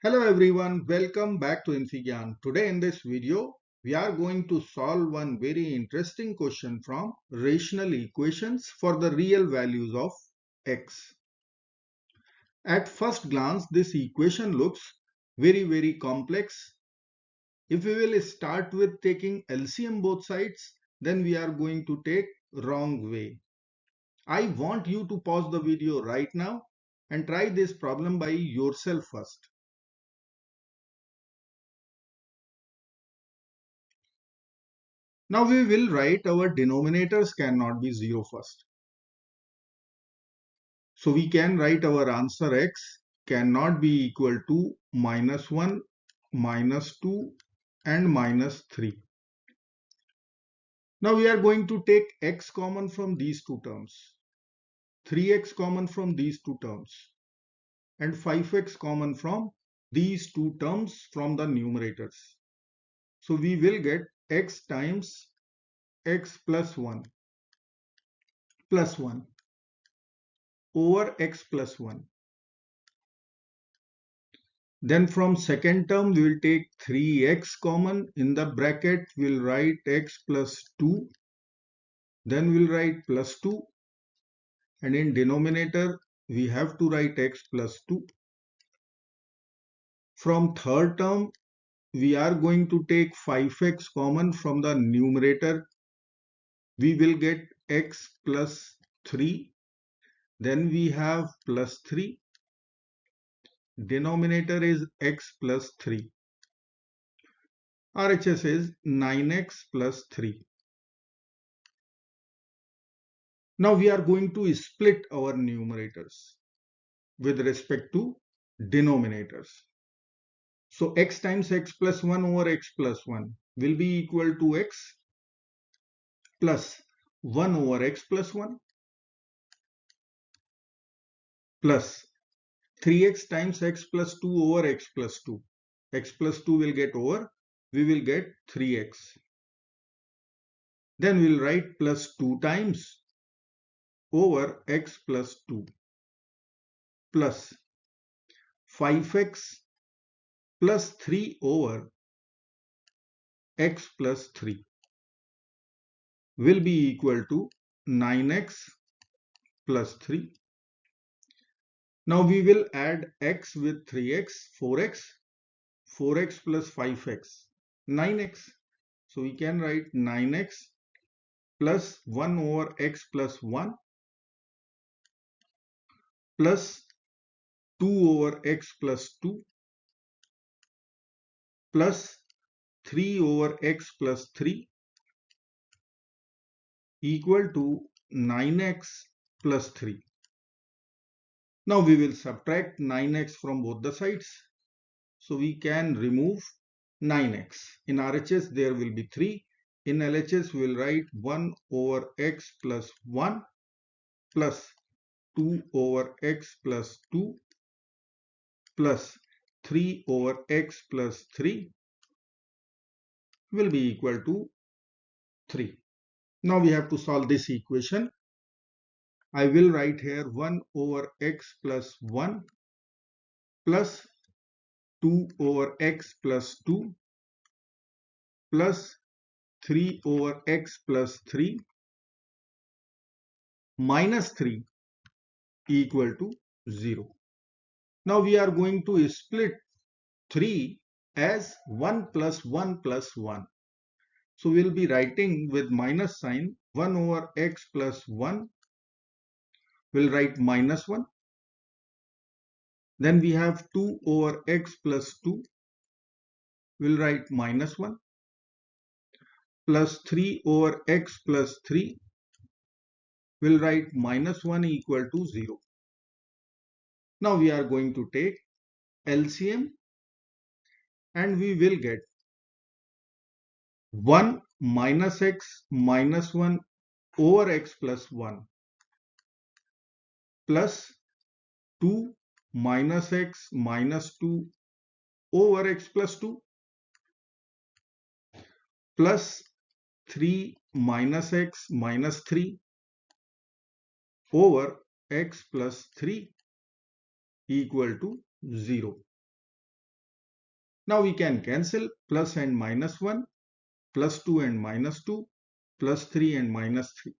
Hello everyone, welcome back to InfyGyan. Today in this video, we are going to solve one very interesting question from rational equations for the real values of x. At first glance, this equation looks very complex. If we will start with taking LCM both sides, then we are going to take wrong way. I want you to pause the video right now and try this problem by yourself first. Now we will write our denominators cannot be 0 first. So we can write our answer x cannot be equal to -1, -2 and -3. Now we are going to take x common from these two terms, 3x common from these two terms and 5x common from these two terms from the numerators. So we will get x times x plus 1 over x plus 1. Then from second term we will take 3x common. In the bracket we will write x plus 2. Then we will write plus 2. And in denominator we have to write x plus 2. From third term we are going to take 5x common from the numerator. We will get x plus 3. Then we have plus 3. Denominator is x plus 3. RHS is 9x plus 3. Now we are going to split our numerators with respect to denominators. So x times x plus 1 over x plus 1 will be equal to x plus 1 over x plus 1 plus 3x times x plus 2 over x plus 2. X plus 2 will get over, we will get 3x. Then we will write plus 2 times over x plus 2 plus 5x plus 3 over x plus 3 will be equal to 9x plus 3. Now we will add x with 3x, 4x plus 5x, 9x. So we can write 9x plus 1 over x plus 1 plus 2 over x plus 2 plus 3 over x plus 3 equal to 9x plus 3. Now we will subtract 9x from both the sides. So we can remove 9x. In RHS there will be 3. In LHS we will write 1 over x plus 1 plus 2 over x plus 2 plus 3 over x plus 3 will be equal to 3. Now we have to solve this equation. I will write here 1 over x plus 1 plus 2 over x plus 2 plus 3 over x plus 3 minus 3 equal to 0. Now we are going to split 3 as 1 plus 1 plus 1. So we will be writing with minus sign 1 over x plus 1. We will write minus 1. Then we have 2 over x plus 2. We will write minus 1 plus 3 over x plus 3. We will write minus 1 equal to 0. Now we are going to take LCM and we will get 1 minus x minus 1 over x plus 1 plus 2 minus x minus 2 over x plus 2 plus 3 minus x minus 3 over x plus 3 equal to 0. Now we can cancel plus and minus 1, plus 2 and minus 2, plus 3 and minus 3.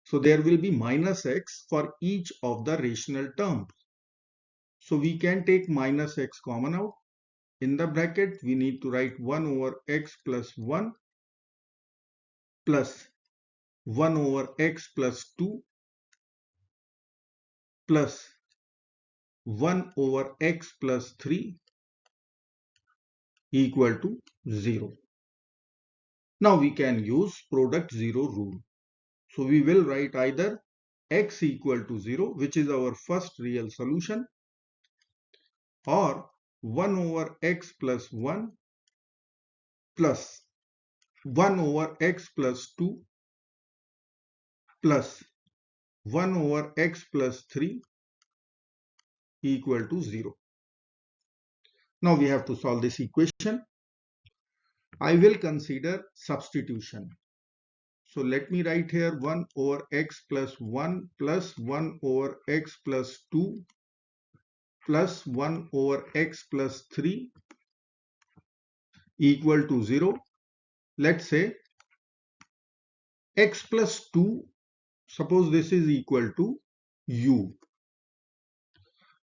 So there will be minus x for each of the rational terms. So we can take minus x common out. In the bracket, we need to write 1 over x plus 1 plus 1 over x plus 2 plus 1 over x plus 3 equal to 0. Now we can use product 0 rule. So we will write either x equal to 0, which is our first real solution, or 1 over x plus 1 plus 1 over x plus 2 plus 1 over x plus 3 equal to 0. Now we have to solve this equation. I will consider substitution. So let me write here 1 over x plus 1 plus 1 over x plus 2 plus 1 over x plus 3 equal to 0. Let's say x plus 2, suppose this is equal to u.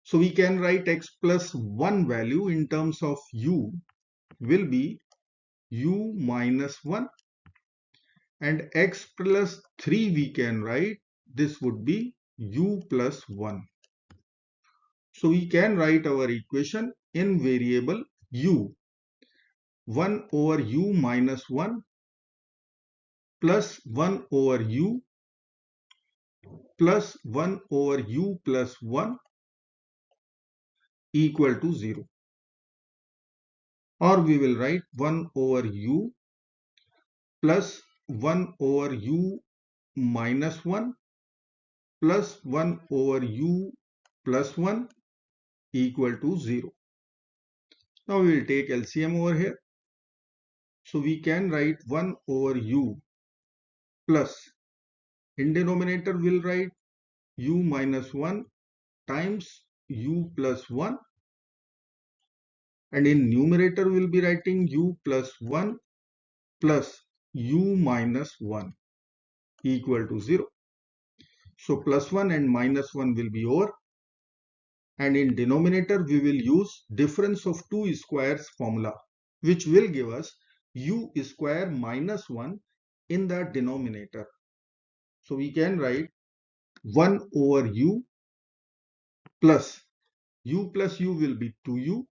So we can write x plus 1 value in terms of u will be u minus 1, and x plus 3 we can write this would be u plus 1. So we can write our equation in variable u. 1 over u minus 1 plus 1 over u plus 1 over u plus 1 equal to 0. Or we will write 1 over u plus 1 over u minus 1 plus 1 over u plus 1 equal to 0. Now we will take LCM over here. So we can write 1 over u plus, in denominator we will write u minus 1 times u plus 1, and in numerator we will be writing u plus 1 plus u minus 1 equal to 0. So plus 1 and minus 1 will be over, and in denominator we will use difference of two squares formula, which will give us u square minus 1 in the denominator. So we can write 1 over u plus u will be 2u.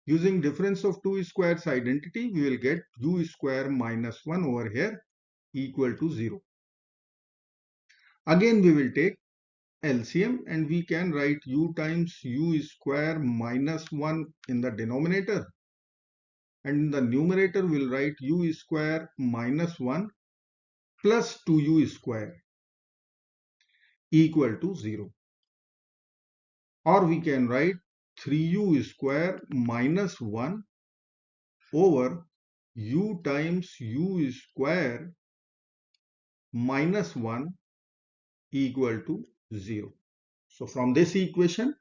Using difference of two squares identity, we will get u square minus 1 over here equal to 0. Again we will take LCM, and we can write u times u square minus 1 in the denominator, and in the numerator we will write u square minus 1 plus 2u square equal to 0. Or we can write 3u square minus 1 over u times u square minus 1 equal to 0. So from this equation,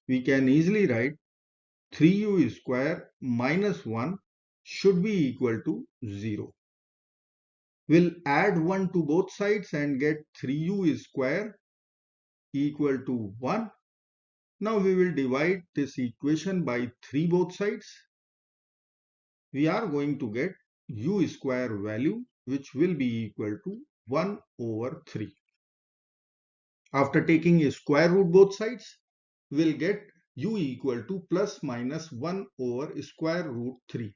we can easily write 3u square minus 1 should be equal to 0. We'll add 1 to both sides and get 3u square equal to 1. Now we will divide this equation by 3 both sides. We are going to get u square value, which will be equal to 1 over 3. After taking a square root both sides, we'll get u equal to plus minus 1 over square root 3.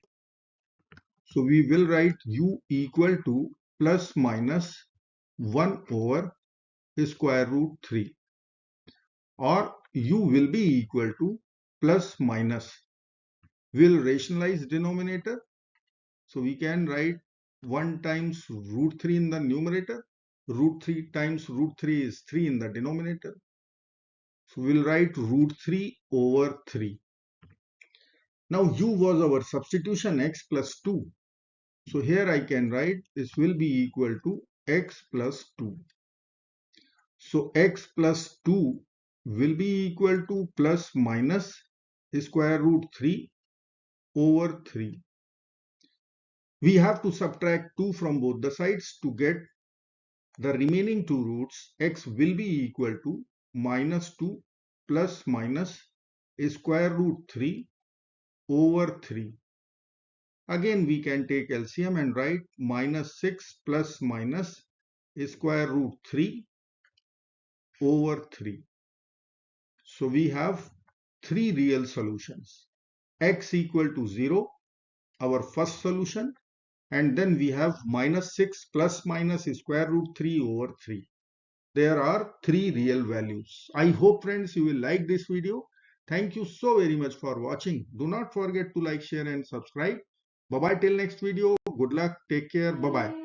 So we will write u equal to plus minus 1 over square root 3, or u will be equal to plus minus. We'll rationalize denominator. So we can write 1 times root 3 in the numerator. Root 3 times root 3 is 3 in the denominator. So we'll write root 3 over 3. Now u was our substitution x plus 2. So here I can write this will be equal to x plus 2. So x plus 2 will be equal to plus minus square root 3 over 3. We have to subtract 2 from both the sides to get the remaining two roots. X will be equal to minus 2 plus minus square root 3 over 3. Again we can take LCM and write minus 6 plus minus square root 3 over 3. So we have three real solutions. X equal to 0, our first solution, and then we have minus 6 plus minus square root 3 over 3. There are three real values. I hope friends you will like this video. Thank you so very much for watching. Do not forget to like, share and subscribe. Bye bye till next video. Good luck. Take care. Bye bye.